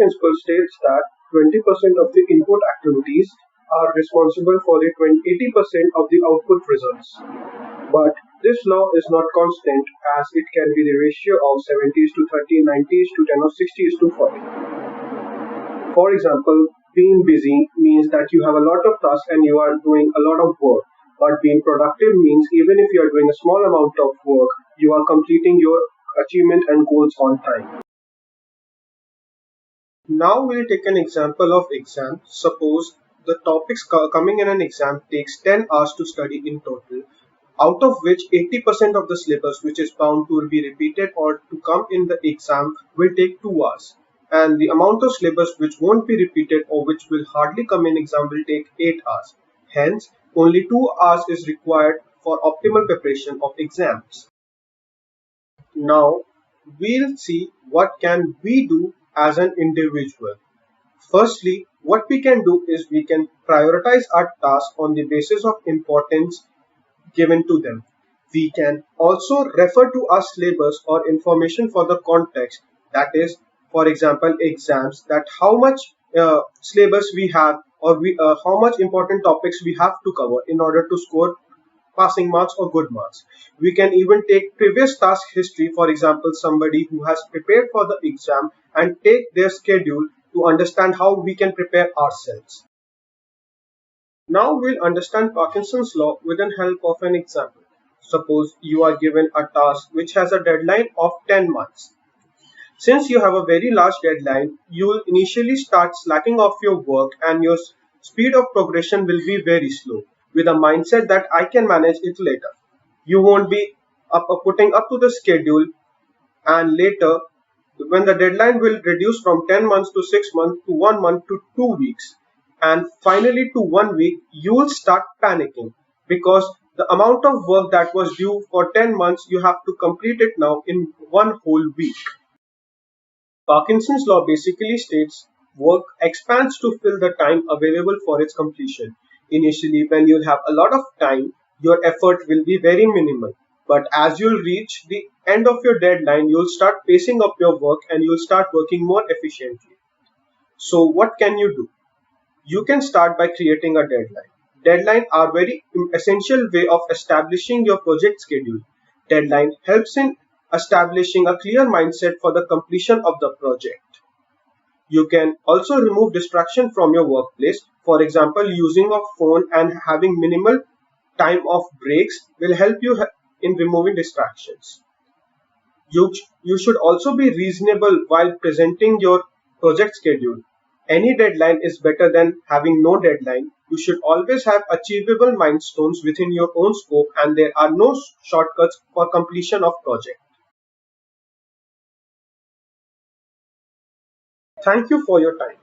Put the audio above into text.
principle states that 20% of the input activities are responsible for the 80% of the output results. But this law is not constant, as it can be the ratio of 70:30, 90:10, or 60:40. For example, being busy means that you have a lot of tasks and you are doing a lot of work. But being productive means even if you are doing a small amount of work, you are completing your achievement and goals on time. Now we'll take an example of exam. Suppose the topics coming in an exam takes 10 hours to study in total, out of which 80% of the syllabus which is bound to be repeated or to come in the exam will take 2 hours. And the amount of syllabus which won't be repeated or which will hardly come in exam will take 8 hours. Hence, only 2 hours is required for optimal preparation of exams. Now, we'll see what can we do as an individual. Firstly, what we can do is we can prioritize our tasks on the basis of importance given to them. We can also refer to our syllabus or information for the context, that is, for example, exams, that how much syllabus we have or how much important topics we have to cover in order to score passing marks or good marks. We can even take previous task history, for example, somebody who has prepared for the exam, and take their schedule to understand how we can prepare ourselves. Now we'll understand Parkinson's law with the help of an example. Suppose you are given a task which has a deadline of 10 months. Since you have a very large deadline, you will initially start slacking off your work and your speed of progression will be very slow, with a mindset that I can manage it later. You won't be putting up to the schedule, and later when the deadline will reduce from 10 months to 6 months to 1 month to 2 weeks and finally to 1 week, you will start panicking because the amount of work that was due for 10 months, you have to complete it now in 1 whole week. Parkinson's law basically states work expands to fill the time available for its completion. Initially, when you'll have a lot of time, your effort will be very minimal. But as you'll reach the end of your deadline, you'll start pacing up your work and you'll start working more efficiently. So what can you do? You can start by creating a deadline. Deadlines are very essential way of establishing your project schedule. Deadline helps in establishing a clear mindset for the completion of the project. You can also remove distraction from your workplace. For example, using a phone and having minimal time of breaks will help you in removing distractions. You should also be reasonable while presenting your project schedule. Any deadline is better than having no deadline. You should always have achievable milestones within your own scope, and there are no shortcuts for completion of project. Thank you for your time.